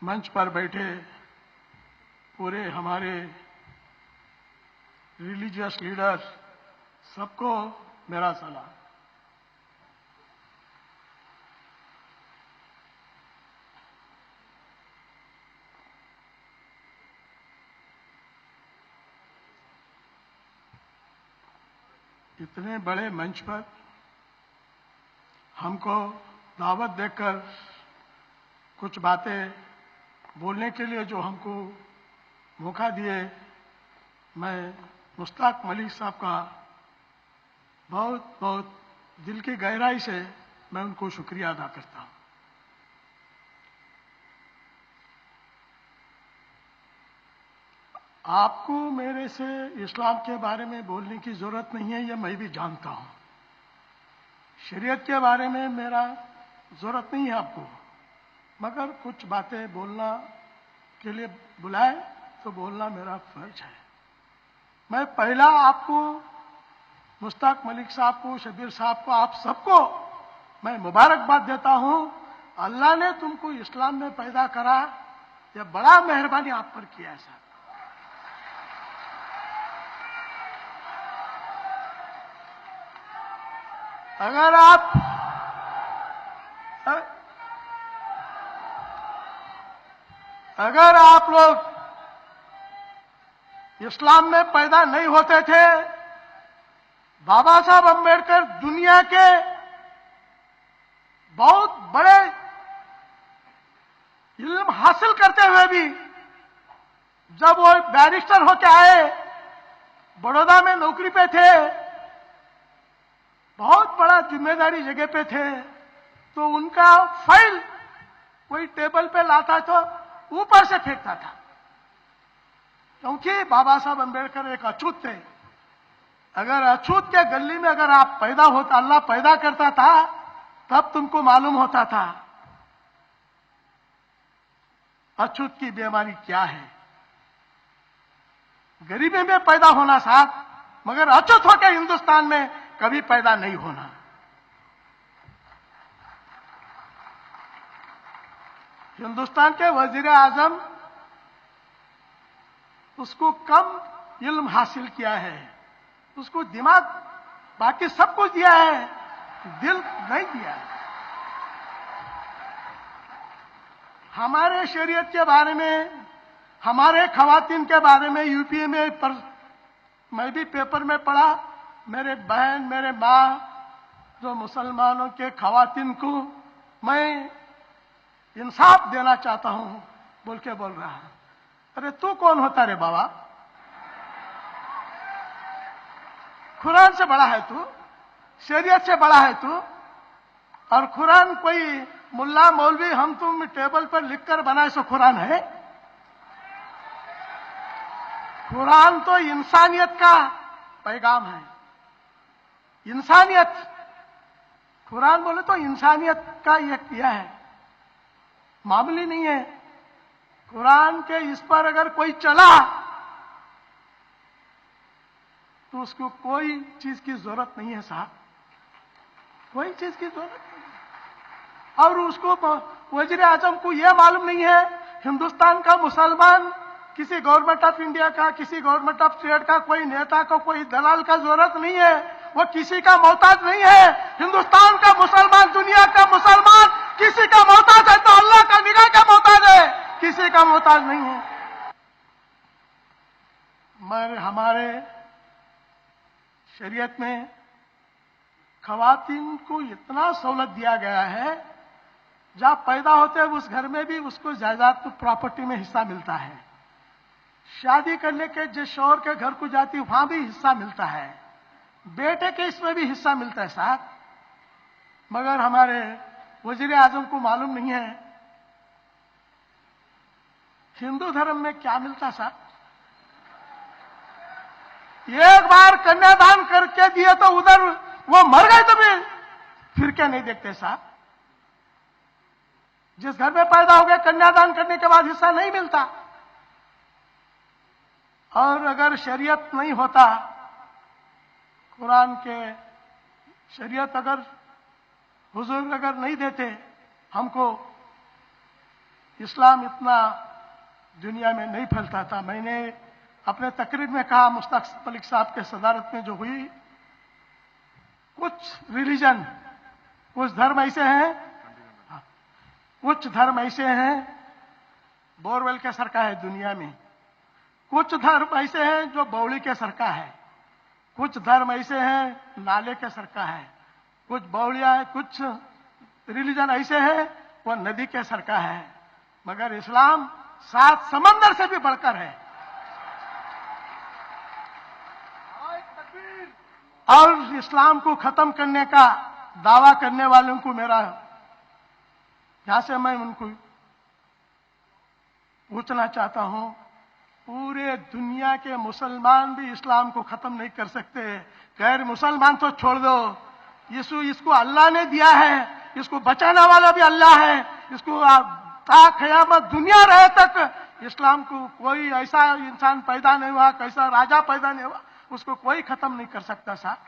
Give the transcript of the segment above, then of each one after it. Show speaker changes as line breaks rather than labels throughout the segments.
मंच पर बैठे पूरे हमारे रिलीजियस लीडर्स सबको मेरा सलाम। इतने बड़े मंच पर हमको दावत देकर कुछ बातें बोलने के लिए जो हमको मौका दिए, मैं मुश्ताक मलिक साहब का बहुत बहुत दिल की गहराई से मैं उनको शुक्रिया अदा करता हूं। आपको मेरे से इस्लाम के बारे में बोलने की जरूरत नहीं है, यह मैं भी जानता हूं। शरीयत के बारे में मेरा जरूरत नहीं है आपको, मगर कुछ बातें बोलना के लिए बुलाए तो बोलना मेरा फर्ज है। मैं पहला आपको, मुश्ताक मलिक साहब को, शबीर साहब को, आप सबको मैं मुबारकबाद देता हूं। अल्लाह ने तुमको इस्लाम में पैदा करा, यह बड़ा मेहरबानी आप पर किया है साहब। अगर आप लोग इस्लाम में पैदा नहीं होते थे, बाबा साहब अम्बेडकर दुनिया के बहुत बड़े इल्म हासिल करते हुए भी जब वो बैरिस्टर होके आए, बड़ौदा में नौकरी पे थे, बहुत बड़ा जिम्मेदारी जगह पे थे, तो उनका फाइल कोई टेबल पे लाता तो ऊपर से फेंकता था, क्योंकि बाबा साहब अम्बेडकर एक अछूत थे। अगर अछूत के गली में अगर आप पैदा होता, अल्लाह पैदा करता था, तब तुमको मालूम होता था अछूत की बीमारी क्या है। गरीबी में पैदा होना साहब, मगर अछूत होकर हिंदुस्तान में कभी पैदा नहीं होना। हिंदुस्तान के वजीर आजम, उसको कम इल्म हासिल किया है, उसको दिमाग बाकी सब कुछ दिया है, दिल नहीं दिया है। हमारे शरीयत के बारे में, हमारे खवातीन के बारे में यूपी में मैं भी पेपर में पढ़ा। मेरे बहन, मेरे माँ, जो मुसलमानों के खवातीन को मैं इंसाफ देना चाहता हूं बोल के बोल रहा है। अरे तू कौन होता रे बाबा? कुरान से बड़ा है तू, शरीयत से बड़ा है तू। और कुरान कोई मुल्ला मौलवी हम तुम टेबल पर लिखकर बनाए सो कुरान है? कुरान तो इंसानियत का पैगाम है। इंसानियत, कुरान बोले तो इंसानियत का यह है, मामूली नहीं है। कुरान के इस पर अगर कोई चला तो उसको कोई चीज की जरूरत नहीं है साहब, कोई चीज की जरूरत नहीं है। और उसको वजीर आजम को यह मालूम नहीं है हिंदुस्तान का मुसलमान किसी गवर्नमेंट ऑफ इंडिया का, किसी गवर्नमेंट ऑफ स्टेट का, कोई नेता का, कोई दलाल का जरूरत नहीं है। वो किसी का मोहताज नहीं है। हिंदुस्तान का मुसलमान, दुनिया का मुसलमान किसी का मोहताज है तो अल्लाह का निगाह का मोहताज है, किसी का मोहताज नहीं है। मगर हमारे शरीयत में खवातीन को इतना सहूलत दिया गया है, जहां पैदा होते हैं उस घर में भी उसको जायदाद तो प्रॉपर्टी में हिस्सा मिलता है। शादी करने के जिस शौहर के घर को जाती वहां भी हिस्सा मिलता है, बेटे के इसमें भी हिस्सा मिलता है साहब। मगर हमारे वजीर आजम को मालूम नहीं है हिंदू धर्म में क्या मिलता साहब। एक बार कन्यादान करके दिए तो उधर वो मर गए तो भी फिर क्या नहीं देखते साहब। जिस घर में पैदा हो गए, कन्यादान करने के बाद हिस्सा नहीं मिलता। और अगर शरीयत नहीं होता, कुरान के शरीयत अगर हुजूर अगर नहीं देते हमको इस्लाम इतना दुनिया में नहीं फैलता था। मैंने अपने तकरीर में कहा, मुश्ताक मलिक साहब के सदारत में जो हुई, कुछ रिलीजन, कुछ धर्म ऐसे हैं, कुछ धर्म ऐसे हैं बोरवेल के सर का है दुनिया में, कुछ धर्म ऐसे हैं जो बौली के सर का है, कुछ धर्म ऐसे हैं नाले के सर का है, कुछ बौलिया है, कुछ रिलीजन ऐसे हैं वो नदी के सर का है, मगर इस्लाम 7 समंदर से भी बढ़कर है। और इस्लाम को खत्म करने का दावा करने वालों को मेरा यहां से मैं उनको पूछना चाहता हूं, पूरे दुनिया के मुसलमान भी इस्लाम को खत्म नहीं कर सकते। गैर मुसलमान तो छोड़ दो, इसको अल्लाह ने दिया है, इसको बचाने वाला भी अल्लाह है, इसको ता क़यामत दुनिया रहे तक इस्लाम को कोई ऐसा इंसान पैदा नहीं हुआ, कैसा राजा पैदा नहीं हुआ, उसको कोई खत्म नहीं कर सकता। साहब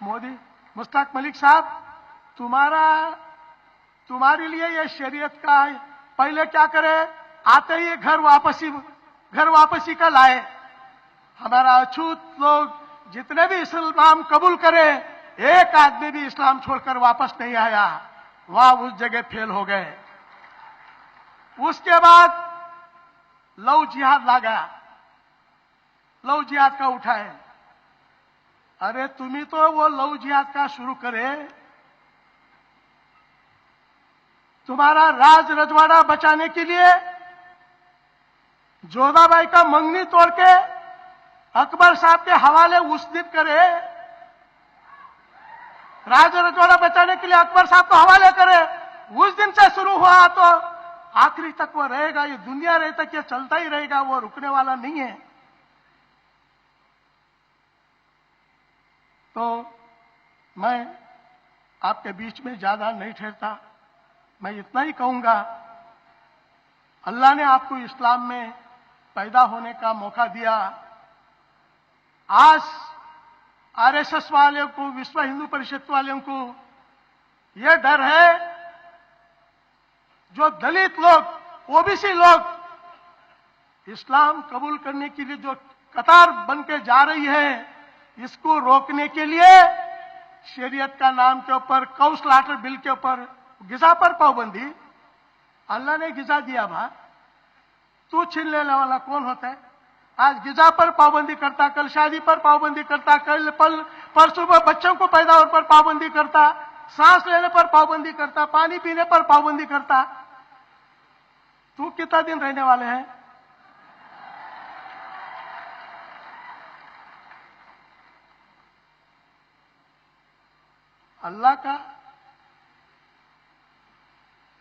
मोदी, मुश्ताक मलिक साहब, तुम्हारे लिए ये शरीयत का है, पहले क्या करे, आते ही घर वापसी का लाए। हमारा अछूत लोग जितने भी इस्लाम कबूल करे, एक आदमी भी इस्लाम छोड़कर वापस नहीं आया, वहां उस जगह फेल हो गए। उसके बाद लव जिहाद ला गया, लव जिहाद का उठाए। अरे तुम्ही तो वो लव जिहाद का शुरू करे, तुम्हारा राज रजवाड़ा बचाने के लिए जोधाबाई का मंगनी तोड़ के अकबर साहब के हवाले उस दिन करे, राज रजवाड़ा बचाने के लिए अकबर साहब को हवाले करे, उस दिन से शुरू हुआ तो आखिरी तक वो रहेगा, ये दुनिया रहे तक ये चलता ही रहेगा, वो रुकने वाला नहीं है। तो मैं आपके बीच में ज्यादा नहीं ठहरता, मैं इतना ही कहूंगा, अल्लाह ने आपको इस्लाम में पैदा होने का मौका दिया। आज आरएसएस वाले को, विश्व हिंदू परिषद वालों को यह डर है, जो दलित लोग, ओबीसी लोग इस्लाम कबूल करने के लिए जो कतार बन के जा रही है, इसको रोकने के लिए शरीयत का नाम के ऊपर, कौशलाटर बिल के ऊपर गिजा पर पाबंदी, अल्लाह ने गिजा दिया भा, तू छीन लेने वाला कौन होता है? आज गिजा पर पाबंदी करता, कल शादी पर पाबंदी करता, कल परसों में बच्चों को पैदावार पर पाबंदी करता, सांस लेने पर पाबंदी करता, पानी पीने पर पाबंदी करता। तू कितना दिन रहने वाले हैं? अल्लाह का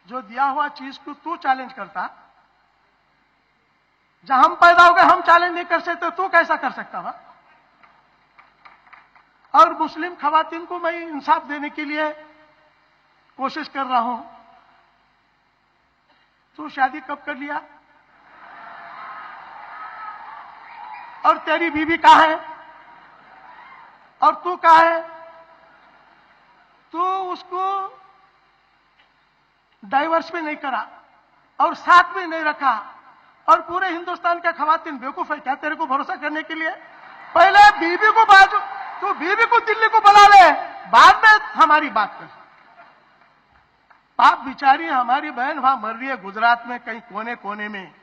जो दिया हुआ चीज को तू चैलेंज करता, जहां हम पैदा हो गए हम चैलेंज नहीं कर सकते, तू कैसा कर सकता था? और मुस्लिम खवातीन को मैं इंसाफ देने के लिए कोशिश कर रहा हूं। तू शादी कब कर लिया? और तेरी बीवी कहां है? और तू कहां है? तू उसको डाइवर्स भी नहीं करा और साथ भी नहीं रखा, और पूरे हिंदुस्तान के खवातीन बेवकूफ है क्या तेरे को भरोसा करने के लिए? पहले बीवी को बाजू, तू बीवी को दिल्ली को बुला ले, बाद में हमारी बात कर। पाप बिचारी हमारी बहन वहां मर रही है गुजरात में कहीं कोने कोने में,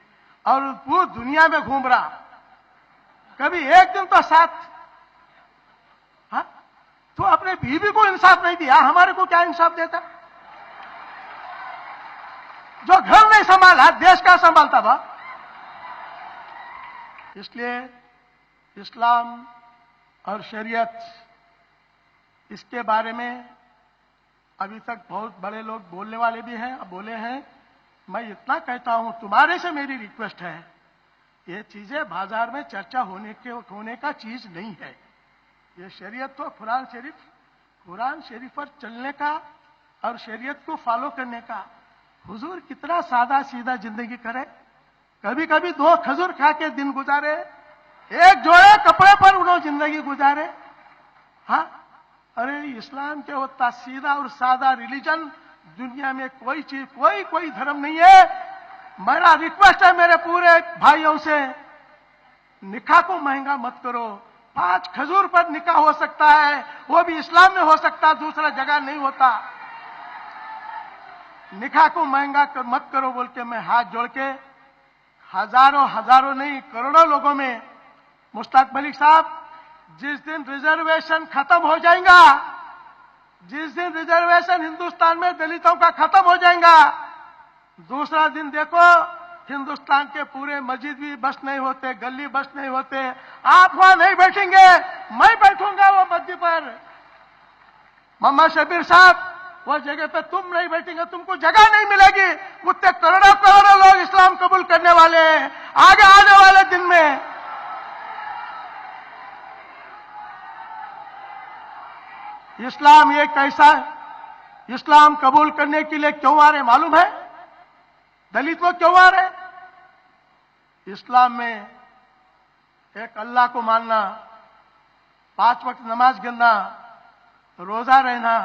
और पूरी दुनिया में घूम रहा, कभी एक दिन तो साथ। हाँ, तो अपने बीवी को इंसाफ नहीं दिया, हमारे को क्या इंसाफ देता? जो घर नहीं संभाला देश का संभालता बा। इसलिए इस्लाम और शरीयत, इसके बारे में अभी तक बहुत बड़े लोग बोलने वाले भी हैं, बोले हैं। मैं इतना कहता हूं, तुम्हारे से मेरी रिक्वेस्ट है, ये चीजें बाजार में चर्चा होने का चीज नहीं है। ये शरीयत तो कुरान शरीफ पर चलने का और शरीयत को फॉलो करने का। हुजूर कितना सादा सीधा जिंदगी करे, कभी कभी 2 खजूर खा के दिन गुजारे, एक जोड़े कपड़े पर उन्होंने जिंदगी गुजारे। हाँ, अरे इस्लाम के वो सीधा और सादा रिलीजन दुनिया में कोई चीज, कोई धर्म नहीं है। मेरा रिक्वेस्ट है मेरे पूरे भाइयों से, निकाह को महंगा मत करो। 5 खजूर पर निकाह हो सकता है, वो भी इस्लाम में हो सकता है, दूसरा जगह नहीं होता। निकाह को महंगा मत करो बोल के मैं हाथ जोड़ के हजारों नहीं करोड़ों लोगों में, मुश्ताक मलिक साहब, जिस दिन रिजर्वेशन खत्म हो जाएगा, जिस दिन रिजर्वेशन हिंदुस्तान में दलितों का खत्म हो जाएगा, दूसरा दिन देखो हिंदुस्तान के पूरे मस्जिद भी बस नहीं होते, गली बस नहीं होते। आप वहां नहीं बैठेंगे, मैं बैठूंगा वो मस्जिद पर। मोहम्मद शबीर साहब, वो जगह पे तुम नहीं बैठेंगे, तुमको जगह नहीं मिलेगी। उतने करोड़ों लोग इस्लाम कबूल करने वाले हैं आगे आने वाले दिन में। इस्लाम ये कैसा, इस्लाम कबूल करने के लिए क्यों आ रहे मालूम है? दलित लोग क्यों आ रहे? इस्लाम में एक अल्लाह को मानना, 5 वक्त नमाज गिनना, रोजा रहना,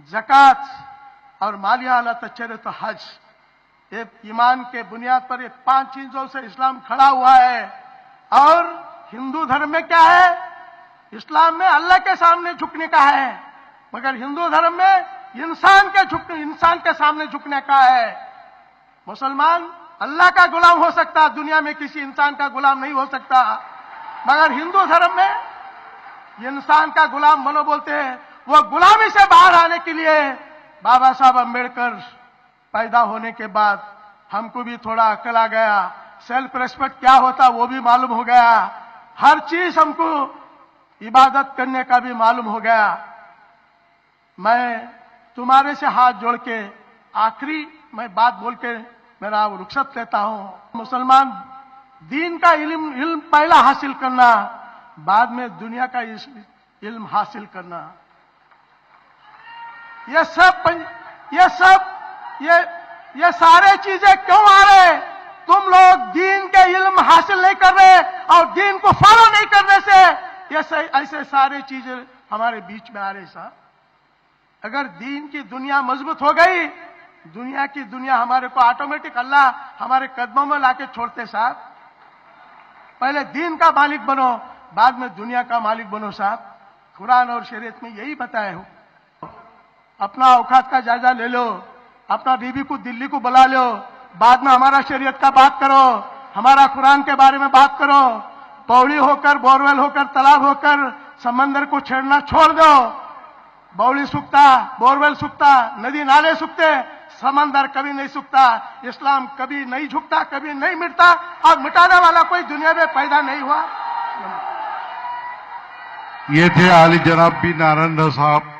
ज़कात और मालिया अला तशरे तो हज, ये ईमान के बुनियाद पर ये 5 चीजों से इस्लाम खड़ा हुआ है। और हिंदू धर्म में क्या है? इस्लाम में अल्लाह के सामने झुकने का है, मगर हिंदू धर्म में इंसान के सामने झुकने का है। मुसलमान अल्लाह का गुलाम हो सकता, दुनिया में किसी इंसान का गुलाम नहीं हो सकता, मगर हिंदू धर्म में इंसान का गुलाम बनो बोलते हैं। वो गुलामी से बाहर आने के लिए बाबा साहब अम्बेडकर पैदा होने के बाद हमको भी थोड़ा अकल आ गया, सेल्फ रेस्पेक्ट क्या होता वो भी मालूम हो गया, हर चीज हमको इबादत करने का भी मालूम हो गया। मैं तुम्हारे से हाथ जोड़ के आखिरी मैं बात बोल के मेरा रुखसत लेता हूं। मुसलमान दीन का इल्म पहला हासिल करना, बाद में दुनिया का इल्म हासिल करना। ये सारे चीजें क्यों आ रहे? तुम लोग दीन के इल्म हासिल नहीं कर रहे और दीन को फॉलो नहीं करने से ये ऐसे सारे चीजें हमारे बीच में आ रहे साहब। अगर दीन की दुनिया मजबूत हो गई, दुनिया की दुनिया हमारे को ऑटोमेटिक अल्लाह हमारे कदमों में लाके छोड़ते साहब। पहले दीन का मालिक बनो, बाद में दुनिया का मालिक बनो साहब। कुरान और शरीयत में यही बताया हो। अपना औकात का जायजा ले लो, अपना बीबी को दिल्ली को बुला लो, बाद में हमारा शरीयत का बात करो, हमारा कुरान के बारे में बात करो। पौड़ी होकर, बोरवेल होकर, तालाब होकर समंदर को छेड़ना छोड़ दो। बौली सूखता, बोरवेल सूखता, नदी नाले सूखते, समंदर कभी नहीं सूखता। इस्लाम कभी नहीं झुकता, कभी नहीं मिटता, और मिटाने वाला कोई दुनिया में पैदा नहीं हुआ।
ये थे आली जनाब बी नारायण साहब।